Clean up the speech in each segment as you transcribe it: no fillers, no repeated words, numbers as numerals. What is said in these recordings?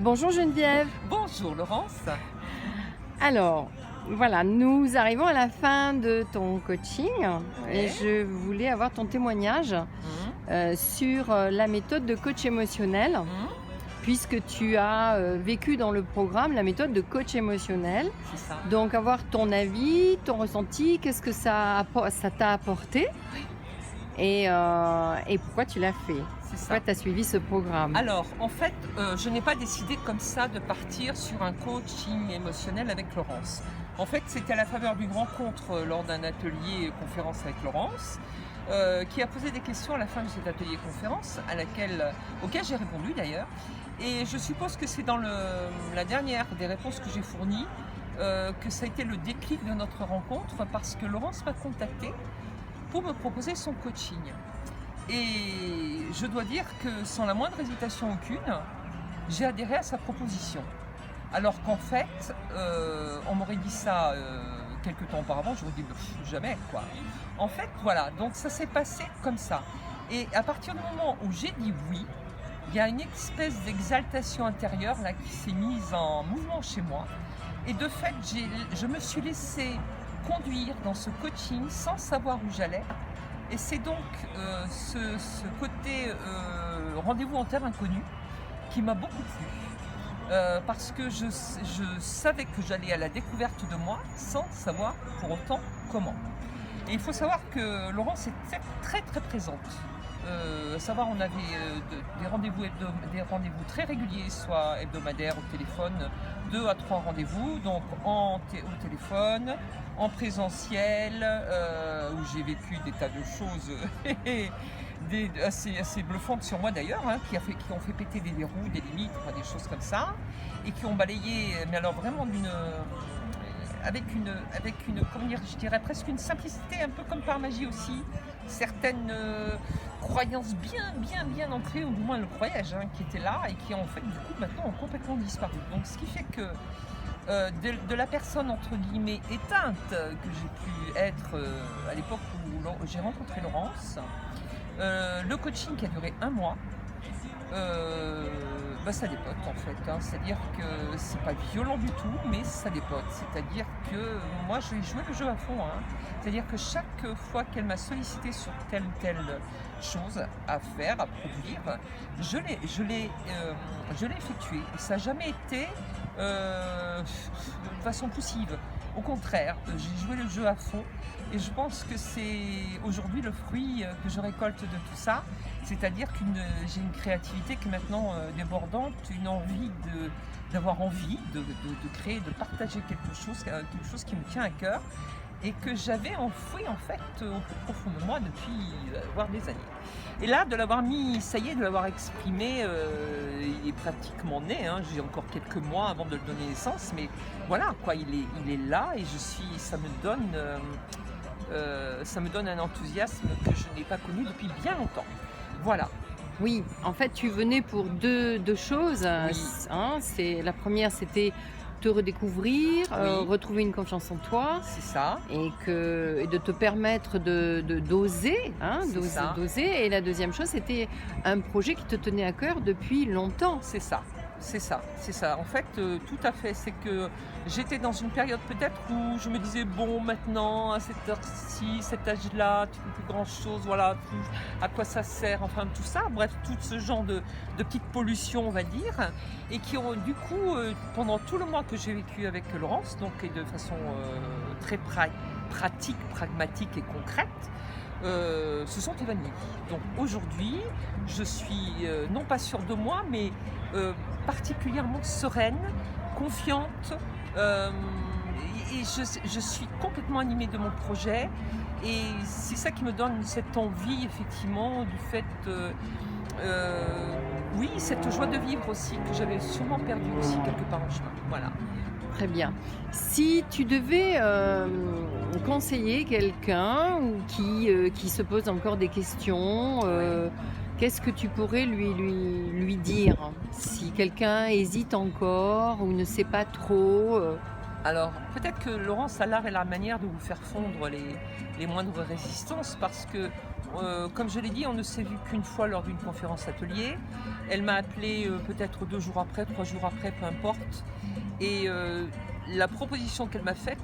Bonjour Geneviève. Bonjour Laurence. Alors, voilà, nous arrivons à la fin de ton coaching et Ouais. je voulais avoir ton témoignage Mmh. sur la méthode de coach émotionnel, Mmh. puisque tu as vécu dans le programme la méthode de coach émotionnel. C'est ça. Donc, avoir ton avis, ton ressenti, qu'est-ce que ça t'a apporté et pourquoi tu l'as fait? C'est ça. Pourquoi tu as suivi ce programme? Alors, en fait, je n'ai pas décidé comme ça de partir sur un coaching émotionnel avec Laurence. En fait, c'était à la faveur d'une rencontre lors d'un atelier conférence avec Laurence, qui a posé des questions à la fin de cet atelier conférence, auquel j'ai répondu d'ailleurs. Et je suppose que c'est dans la dernière des réponses que j'ai fournies que ça a été le déclic de notre rencontre, parce que Laurence m'a contactée pour me proposer son coaching. Et je dois dire que sans la moindre hésitation aucune, j'ai adhéré à sa proposition. Alors qu'en fait, on m'aurait dit ça quelques temps auparavant, j'aurais dit jamais quoi. En fait, voilà, donc ça s'est passé comme ça. Et à partir du moment où j'ai dit oui, il y a une espèce d'exaltation intérieure là qui s'est mise en mouvement chez moi. Et de fait, je me suis laissée conduire dans ce coaching sans savoir où j'allais. Et c'est donc ce côté rendez-vous en terre inconnue qui m'a beaucoup plu. Parce que je savais que j'allais à la découverte de moi sans savoir pour autant comment. Et il faut savoir que Laurence était très très présente. À savoir, on avait des rendez-vous très réguliers, soit hebdomadaires au téléphone, 2 à 3 rendez-vous, donc au téléphone, en présentiel, où j'ai vécu des tas de choses assez bluffantes sur moi d'ailleurs, hein, qui ont fait péter des verrous, des limites, enfin, des choses comme ça, et qui ont balayé, mais alors vraiment avec une, comment dire, je dirais presque une simplicité, un peu comme par magie aussi, certaines croyances bien ancrées, ou du moins le croyais-je, hein, qui étaient là et qui en fait du coup maintenant ont complètement disparu. Donc ce qui fait que de la personne entre guillemets éteinte que j'ai pu être à l'époque où j'ai rencontré Laurence, le coaching qui a duré 1 mois, ça dépote en fait, hein. C'est-à-dire que c'est pas violent du tout, mais ça dépote. C'est-à-dire que moi j'ai joué le jeu à fond, hein. C'est-à-dire que chaque fois qu'elle m'a sollicité sur telle ou telle chose à faire, à produire, je l'ai effectué. Et ça n'a jamais été de façon poussive. Au contraire, j'ai joué le jeu à fond et je pense que c'est aujourd'hui le fruit que je récolte de tout ça. C'est-à-dire que j'ai une créativité qui est maintenant débordante, une envie d'avoir envie de créer, de partager quelque chose qui me tient à cœur et que j'avais enfoui en fait au plus profond de moi depuis voire des années. Et là, de l'avoir mis, ça y est, de l'avoir exprimé, il est pratiquement né, hein. J'ai encore quelques mois avant de le donner naissance, mais voilà quoi, il est là et ça me donne un enthousiasme que je n'ai pas connu depuis bien longtemps. Voilà. Oui, en fait, tu venais pour deux choses. Oui. La première, c'était te redécouvrir, Oui. retrouver une confiance en toi C'est ça. et de te permettre d'oser, C'est ça. d'oser. Et la deuxième chose, c'était un projet qui te tenait à cœur depuis longtemps. C'est ça, c'est ça, c'est ça. En fait, tout à fait. C'est que j'étais dans une période peut-être où je me disais, bon, maintenant, à cette heure-ci, cet âge-là, tu ne fais plus grand-chose, voilà, à quoi ça sert, enfin tout ça. Bref, tout ce genre de petites pollutions, on va dire, et qui ont du coup, pendant tout le mois que j'ai vécu avec Laurence, donc et de façon très pratique, pragmatique et concrète, se sont évanouis. Donc aujourd'hui, je suis non pas sûre de moi, mais particulièrement sereine, confiante, et je suis complètement animée de mon projet. Et c'est ça qui me donne cette envie, effectivement, du fait, oui, cette joie de vivre aussi, que j'avais sûrement perdue aussi quelque part en chemin. Voilà. Très bien. Si tu devais conseiller quelqu'un ou qui se pose encore des questions, qu'est-ce que tu pourrais lui dire? Si quelqu'un hésite encore ou ne sait pas trop, Alors, peut-être que Laurence a l'art et la manière de vous faire fondre les moindres résistances, parce que comme je l'ai dit, on ne s'est vu qu'une fois lors d'une conférence atelier. Elle m'a appelé peut-être 2 jours après, 3 jours après, peu importe. Et la proposition qu'elle m'a faite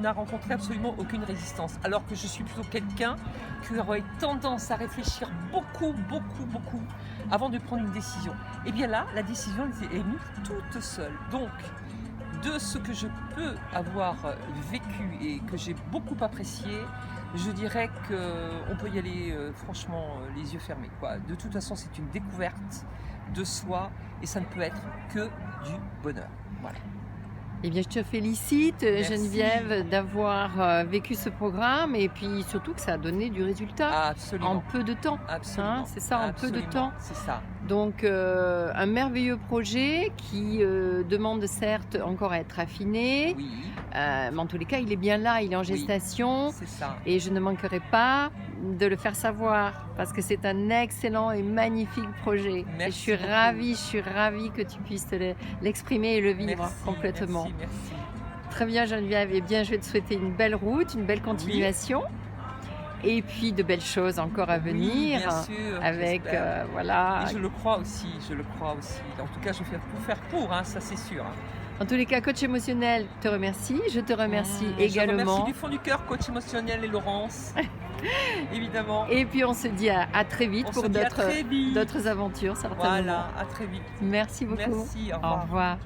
n'a rencontré absolument aucune résistance. Alors que je suis plutôt quelqu'un qui aurait tendance à réfléchir beaucoup avant de prendre une décision. Et bien là, la décision elle est venue toute seule. Donc, de ce que je peux avoir vécu et que j'ai beaucoup apprécié, je dirais qu'on peut y aller franchement les yeux fermés, quoi. De toute façon, c'est une découverte de soi et ça ne peut être que du bonheur. Voilà. Eh bien, je te félicite, Merci. Geneviève, d'avoir vécu ce programme et puis surtout que ça a donné du résultat Absolument. en peu de temps. Absolument. C'est ça, en peu de temps. C'est ça. Donc, un merveilleux projet qui demande certes encore à être affiné, Oui, mais en tous les cas, il est bien là, il est en gestation. c'est ça. Et je ne manquerai pas de le faire savoir parce que c'est un excellent et magnifique projet. Merci Et je suis ravie que tu puisses l'exprimer et le vivre Merci, complètement. Merci. Très bien Geneviève, et bien je vais te souhaiter une belle route, une belle continuation et puis de belles choses encore à venir Oui, bien sûr, avec j'espère. voilà. Et je le crois aussi. En tout cas, je vais tout faire pour, hein, ça c'est sûr. En tous les cas, coach émotionnel te remercie, je te remercie Je également. remercie du fond du cœur, coach émotionnel et Laurence, évidemment. Et puis on se dit à très vite On pour se dit à très vite. d'autres aventures certainement. Voilà, à très vite. Merci beaucoup. Merci, au Au revoir. revoir.